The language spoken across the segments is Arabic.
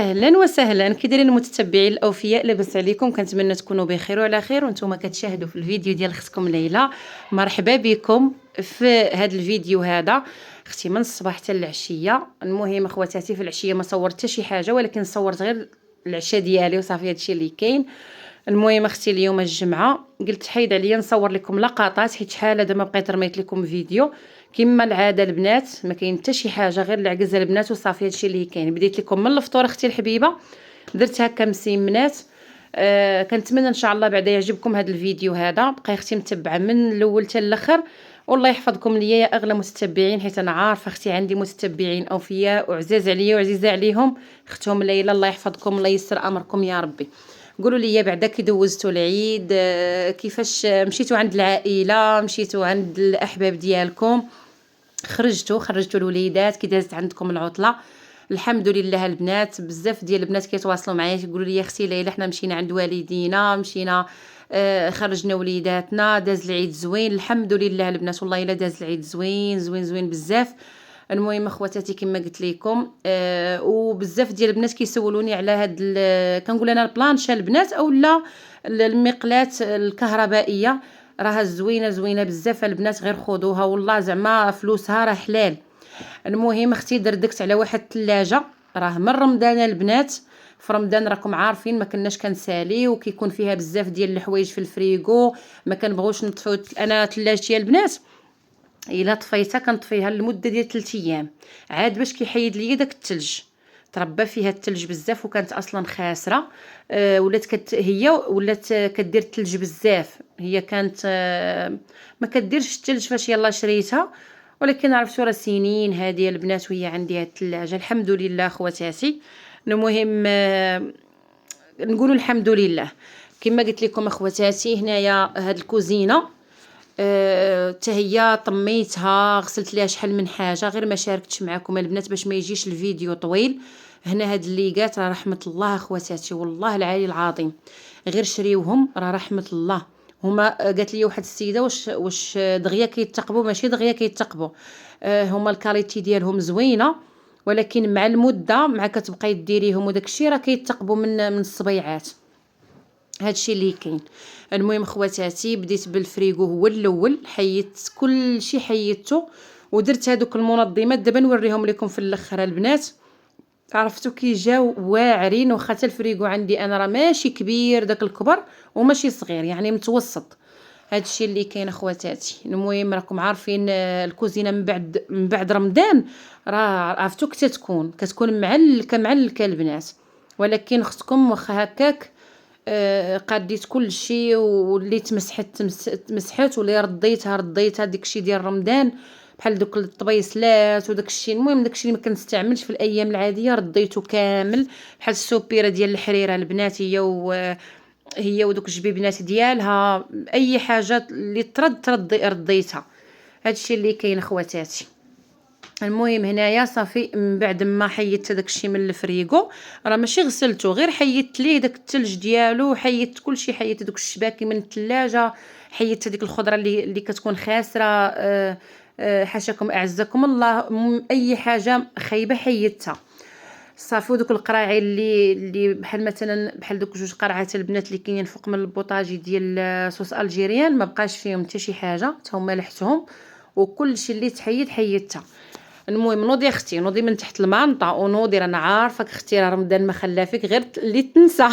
اهلا وسهلا كي دايرين المتتبعين الاوفياء، لاباس عليكم؟ كنتمنى تكونوا بخير وعلى خير وانتم كتشاهدوا في الفيديو ديال اختكم ليلى. مرحبا بكم في هذا الفيديو. هذا اختي من الصباح حتى العشيه. المهم اخواتاتي في العشيه ما صورت حتى شي حاجه، ولكن صورت غير العشاء ديالي وصافي هادشي اللي كاين. المهم اختي اليوم الجمعه قلت حيد عليا نصور لكم لقطات، حيت شحال هذا ما بقيت رميت لكم فيديو كما العاده. البنات ما كاين حتى شي حاجه غير العكزه البنات وصافي هادشي اللي كاين. بديت لكم من الفطور اختي الحبيبه، درت هكا مسيمنات. كنتمنى ان شاء الله بعدا يعجبكم هذا الفيديو. هذا بقى اختي متبعه من الاول حتى الاخر، والله يحفظكم ليا يا اغلى متتبعين، حيت انا عارفه اختي عندي متتبعين اوفياء وعزاز عليا وعزيزه عليهم. اختهم ليلى الله يحفظكم، الله ييسر امركم يا ربي. قولوا لي بعدا كي دوزتوا العيد، كيفاش مشيتوا عند العائله، مشيتوا عند الاحباب ديالكم، خرجتوا الوليدات، كي دازت عندكم العطله؟ الحمد لله. البنات بزاف ديال البنات كيتواصلوا معايا كيقولوا لي اختي ليلى حنا مشينا عند والدينا، مشينا خرجنا وليداتنا، داز العيد زوين الحمد لله. البنات والله الا داز العيد زوين زوين زوين بزاف. المهم اخواتاتي كما قلت لكم، وبزاف ديال البنات كيسولوني على هاد كنقول انا البلانشه البنات او لا المقلاة الكهربائيه، راها زوينه بزاف البنات، غير خذوها والله زعما فلوسها راه حلال. المهم اختي دردكت على واحد الثلاجه، راه من رمضان البنات. في رمضان راكم عارفين ما كناش كنسالي وكيكون فيها بزاف ديال الحوايج في الفريغو، ما كنبغوش نطفيو. انا ثلاجتي البنات الا طفيتها كنطفيها لمده ديال 3 ايام عاد باش كيحيد لي داك الثلج. تربى فيها الثلج بزاف وكانت اصلا خاسره. ولات هي ولات كدير الثلج بزاف. هي كانت ما كديرش الثلج فاش يلا شريتها، ولكن عرفتوا راه سنين هذه البنات وهي عندي هاد الثلاجه الحمد لله اخواتاتي. المهم نقولوا الحمد لله. كما قلت لكم اخواتاتي، هنايا هاد الكوزينه حتى هي طميتها، غسلت ليها شحال من حاجه، غير ما شاركتش معكم البنات باش ما يجيش الفيديو طويل. هنا هاد الليقات راه رحمه الله اخواتاتي، والله العلي العظيم غير شريوهم راه رحمه الله. هما قالت لي واحد السيده واش دغيا كيتقبوا؟ ماشي دغيا كيتقبوا، هما الكاليتي ديالهم زوينه، ولكن مع المده مع كتبقاي ديريهم وداك الشيء راه كيتقبوا من الصبيعات. هادشي اللي كاين. المهم خواتاتي بديت بالفريغو هو الاول، حيدت كل شيء حيدته ودرت هذوك المنظمات. دابا نوريهم لكم في الاخر البنات. عرفتوا كي جاو واعرين، واخا حتى الفريغو عندي انا راه ماشي كبير داك الكبر وماشي صغير، يعني متوسط. هادشي اللي كاين اخواتاتي. المهم راكم عارفين الكوزينه من بعد رمضان راه عرفتوا كتكون معلكه البنات، ولكن اختكم واخا هكاك قديت كل شيء وليت مسحت واللي رديتها داكشي ديال رمضان، بحال دوك الطبيصلات وداكشي. المهم داكشي اللي ما كنستعملش في الايام العاديه رديته كامل، بحال السوبيره ديال الحريره البنات هي ودوك الجبيبنات ديالها، اي حاجه اللي رديتها. هادشي اللي كاين اخواتاتي. المهم هنايا صافي من بعد ما حيدت داكشي من الفريغو، راه ماشي غسلته، غير حيدت ليه داك الثلج ديالو، حيدت كلشي، حيدت دوك الشباكي من الثلاجه، حيدت هذيك الخضره اللي كتكون خاسره. حاشاكم اعزكم الله، اي حاجه خايبه حيدتها صافي. ودوك القراعي اللي بحال مثلا بحال دوك 2 قرعات البنات اللي كاينين فوق من البوطاجي ديال صوص الجيريان، ما بقاش فيهم حتى شي حاجه، حتى هما لحتهم وكل شيء اللي حيدتها. المهم نوضي اختي، نوضي من تحت المانطه ونوضي، رانا عارفك اختي راه رمضان ما خلا فيك غير اللي تنسى.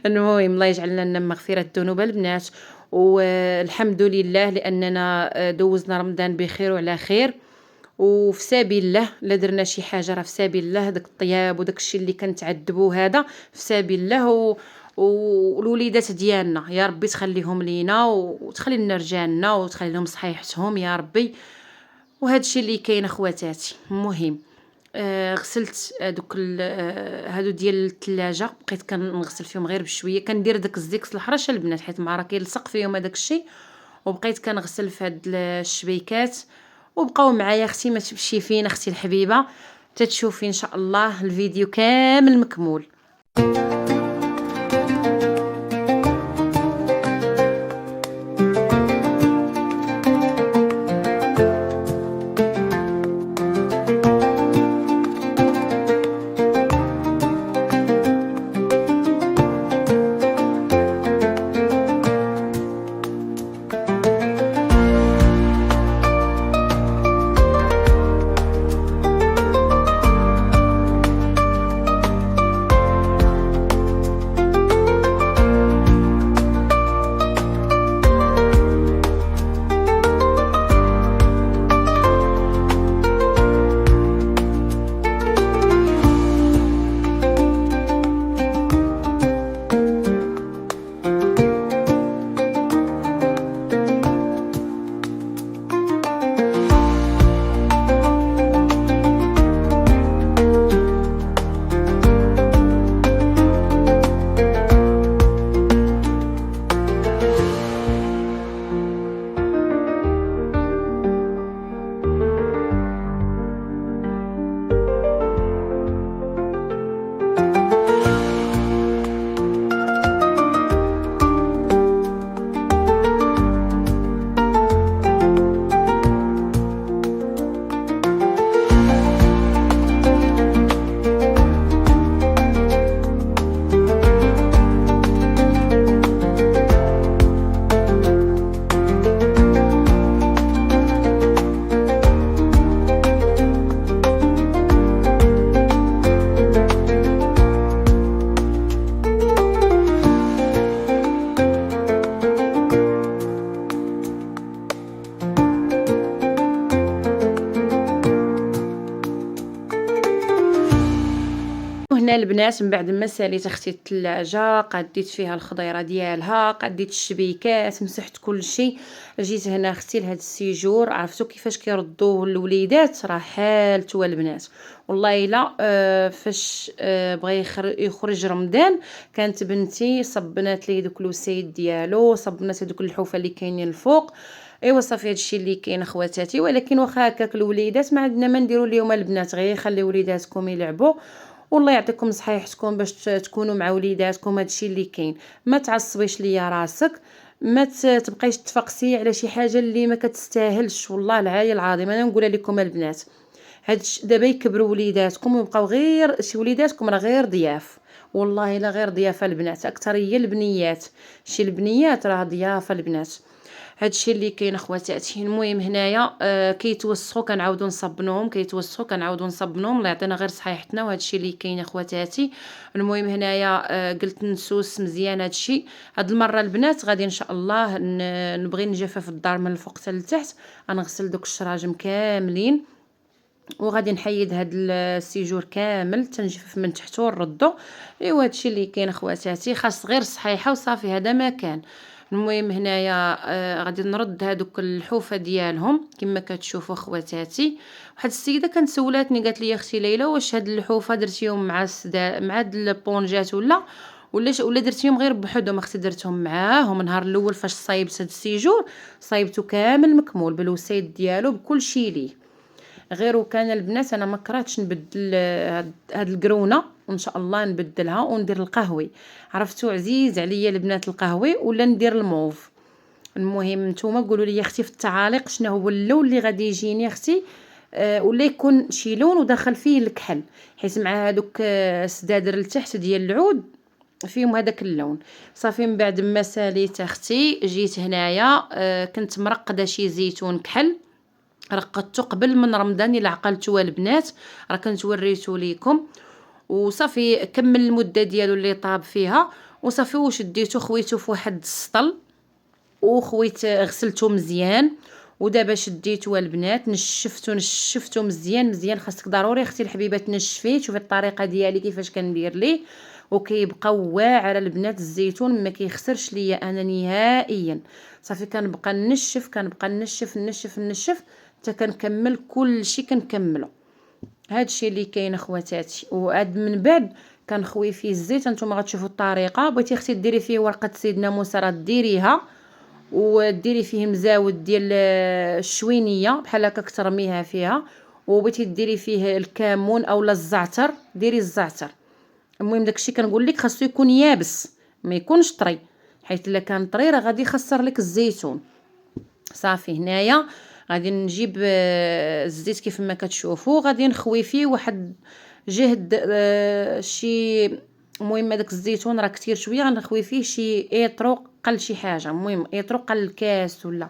المهم الله يجعل لنا مغفره الذنوب البنات، والحمد لله لاننا دوزنا رمضان بخير وعلى خير. وفي سبيل الله لا درنا شي حاجه، راه في سبيل الله داك الطياب وداك الشيء اللي كنتعذبوا هذا في سبيل الله. والوليدات ديالنا يا ربي تخليهم لينا وتخلي لنا رجالنا وتخلي لهم صحيحتهم يا ربي. وهذا الشيء اللي كاين اخواتاتي. المهم غسلت دوك هادو ديال الثلاجه، بقيت كنغسل فيهم غير بشويه، كندير داك الزيكس الحرشه البنات حيت ما راه كيلصق فيهم هذاك الشيء، وبقيت كنغسل في هاد الشبيكات. وبقاو معايا اختي ما تمشي فين اختي الحبيبه، تتشوفي ان شاء الله الفيديو كامل مكمول. هنا البنات من بعد ما ساليت اختي الثلاجه، قديت فيها الخضيره ديالها، قديت الشبيكات، مسحت كل شيء. جيت هنا اختي لهاد السيجور، عرفتوا كيفاش كيردوا الوليدات، راه حالته البنات والله الا. فاش بغى يخرج رمضان، كانت بنتي صبنات لي دوك الوسيد ديالو، صبنات هذوك الحوفه اللي كاينين الفوق. ايوا صافي هادشي اللي كاين اخواتاتي. ولكن واخا هكاك الوليدات ما عندنا ما نديروا ليهم البنات، غير خلي وليداتكم يلعبوا. والله يعطيكم صحيحتكم باش تكونوا مع وليداتكم. هادشي اللي كاين، ما تعصبيش ليا راسك، ما تبقايش تفقسي على شي حاجه اللي ما كتستاهلش. والله العالي العظيم انا نقولها لكم البنات، دابا يكبروا وليداتكم ويبقاو غير شي وليداتكم راه غير ضياف. والله الا غير ضيافه البنات، اكثر هي البنيات. شي البنيات راه ضيافه البنات. هادشي اللي كاين اخواتاتي. المهم هنايا كيتوسخوا كنعاودوا نصبنوهم، كيتوسخوا كنعاودوا نصبنوهم. الله يعطينا غير صحيحتنا. وهادشي اللي كاين اخواتاتي. المهم هنايا قلت نسوس مزيان هادشي. هاد المره البنات غادي ان شاء الله نبغي نجفف الدار من الفوق حتى لتحت، غنغسل دوك الشراجم كاملين، وغادي نحيد هاد السيجور كامل تنجفف من تحت ونردو. ايوا هادشي اللي كاين اخواتاتي، خاص غير صحيحه وصافي، هذا ما كان. المهم هنايا غادي نرد هادوك الحوفه ديالهم كما كتشوفوا اخواتاتي. واحد السيده كانت سولاتني قالت لي اختي ليلى، واش هاد الحوفه درتيهم مع مع هاد البونجات ولا درتيهم غير بوحدهم؟ اختي درتهم معاهم. النهار الاول فاش صايبت هاد السيجور صايبته كامل مكمول بالوسيد ديالو بكل شيء ليه. غير وكان البنات انا ما كرهتش نبدل هاد القرونه، وان شاء الله نبدلها وندير القهوي. عرفتوا عزيز عليا البنات القهوي ولا ندير الموف. المهم نتوما قولوا لي اختي في التعاليق شنو هو اللون اللي غادي يجيني اختي. ولا يكون شي لون وداخل فيه الكحل، حيت مع هذوك السدادر لتحت ديال العود فيهم هذاك اللون. صافي من بعد ما ساليت اختي جيت هنايا. كنت مرقده شي زيتون كحل، رقدته قبل من رمضان الا عقلتوا البنات، راه كنت وريته ليكم. وصافي كمل المده ديالو اللي طاب فيها، وصافي وشديته خويته في واحد السطل، وخويت غسلته مزيان. ودابا شديته البنات نشفته مزيان مزيان. خاصك ضروري اختي الحبيبه تنشفيه. شوفي الطريقه ديالي كيفاش كندير ليه، وكيبقى واعر البنات الزيتون، ما كيخسرش ليا انا نهائيا. صافي كنبقى نشف حتى كنكمل كل شيء كنكمله. هادشي اللي كاين اخواتاتي. وعاد من بعد كنخوي فيه الزيت. نتوما غتشوفوا الطريقه. بغيتي اختي ديري فيه ورقه سيدنا موسى راه ديريها، وديري فيه مزاود ديال الشوينيه بحال هكا ترميها فيها. وبغيتي ديري فيه الكمون اولا الزعتر ديري الزعتر. المهم داكشي كنقول لك خاصو يكون يابس ما يكونش طري، حيت الا كان طري راه غادي يخسر لك الزيتون. صافي هنايا غادي نجيب الزيت كيف ما كتشوفوا، غادي نخوي فيه واحد جهد شي. المهم هذاك الزيتون راه كثير شويه، غنخوي فيه شي ايطرو قل شي حاجه. المهم ايطرو قل الكاس ولا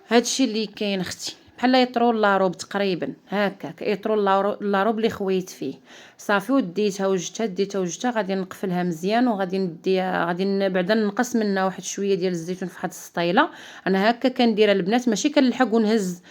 هادشي اللي كاين اختي، بحال ايطرو لاروب تقريبا هكاك. ايطرو لاروب اللي خويت فيه. صافي وديتها وجدتها غادي نقفلها مزيان، وغادي نديها بعدا نقص منها واحد شويه ديال الزيتون في واحد السطيله. انا هكا كندير البنات، ماشي كنلحق ونهز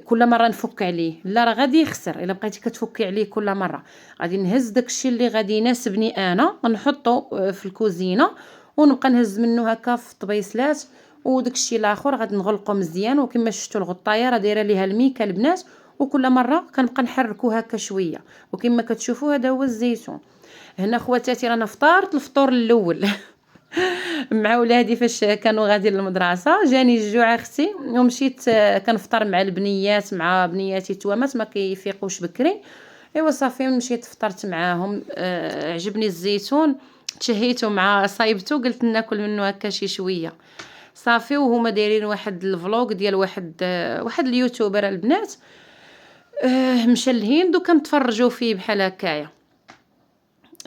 كل مره نفك عليه، لا راه غادي يخسر. الا بقيتي كتفكي عليه كل مره غادي نهز داكشي اللي غادي يناسبني انا نحطه في الكوزينه، ونبقى نهز منه هكا في طبيصلات. وداكشي الاخر غادي نغلقو مزيان. وكما شفتوا الغطايه راه دايره ليها الميكا البنات، وكل مره كنبقى نحركو هكا شويه. وكما كتشوفوا هذا هو الزيتون. هنا خواتاتي رانا فطرت الفطور الاول مع ولادي فاش كانوا غادي للمدرسه. جاني الجوع اختي ومشيت كنفطر مع البنيات، مع بنياتي التوامات ما كيفيقوش بكري. ايوا صافي مشيت فطرت معاهم. عجبني الزيتون، تشهيته مع صايبته، قلت ناكل منه هكا شي شويه. صافي وهما دايرين واحد الفلوق ديال واحد اليوتيوبر البنات مشى للهند، وكنتفرجوا فيه بحال هكايا.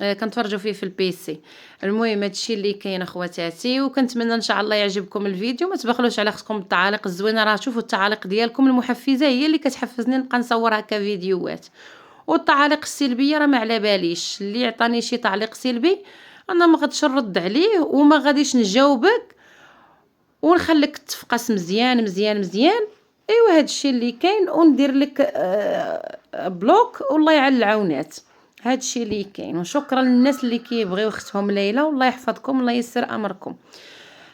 كنتفرجوا فيه في البيسي. المهم هادشي اللي كاين اخواتاتي، وكنتمنى ان شاء الله يعجبكم الفيديو. ما تبخلوش على خصكم التعاليق الزوينه، راه شوفوا التعاليق ديالكم المحفزه هي اللي كتحفزني نبقى نصور هكا فيديوهات. والتعاليق السلبيه راه ما على باليش، اللي يعطاني شي تعليق سلبي انا ما غاديش نرد عليه وما غاديش نجاوبك، ونخليك تفقس مزيان مزيان مزيان. ايوا هادشي اللي كاين، وندير لك بلوك والله يعلى العونات. هادشي اللي كاين. وشكرا للناس اللي كيبغيو اختهم ليلى، والله يحفظكم، الله ييسر امركم،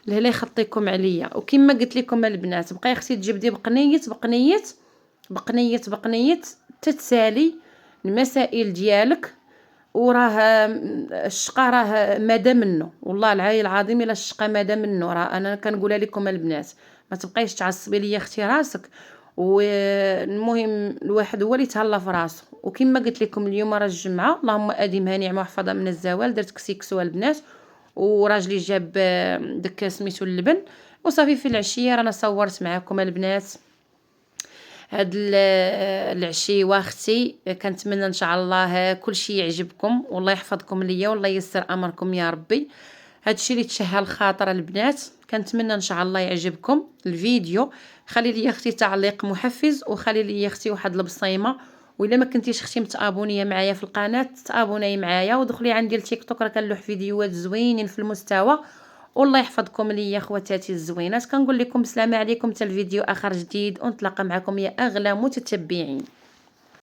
لهلا يخطيكم عليا. وكما قلت لكم البنات، بقاي اختي تجبدي بقنيت بقنيت بقنيت بقنيت تتسالي المسائل ديالك. وراه الشقا راه مادا منه، والله العلي العظيم الا الشقا مادا منه. راه انا كنقولها لكم البنات، ما تبقايش تعصبي ليا اختي راسك. والمهم الواحد هو اللي تهلا في راسه. وكما قلت لكم اليوم راه الجمعه، اللهم اديمها نعمه وحفظها من الزوال. درت كسيكسو البنات، وراجلي جاب داك سميتو اللبن، وصافي في العشيه رانا صورت معكم البنات هاد العشي. واختي كنتمنى ان شاء الله كل شيء يعجبكم، والله يحفظكم ليا والله ييسر امركم يا ربي. هادشي اللي تشهى الخاطر البنات، كنتمنى ان شاء الله يعجبكم الفيديو. خلي لي اختي تعليق محفز، وخلي لي اختي واحد البصيمه. والا ما كنتيش اختي متابونيه معايا في القناه، تابوني معايا ودخلي عندي التيك توك، راه كنلوح فيديوهات زوينين في المستوى. والله يحفظكم ليا خواتاتي الزوينات. كنقول لكم السلام عليكم، حتى الفيديو اخر جديد، ونتلاقى معكم يا اغلى متتبعين.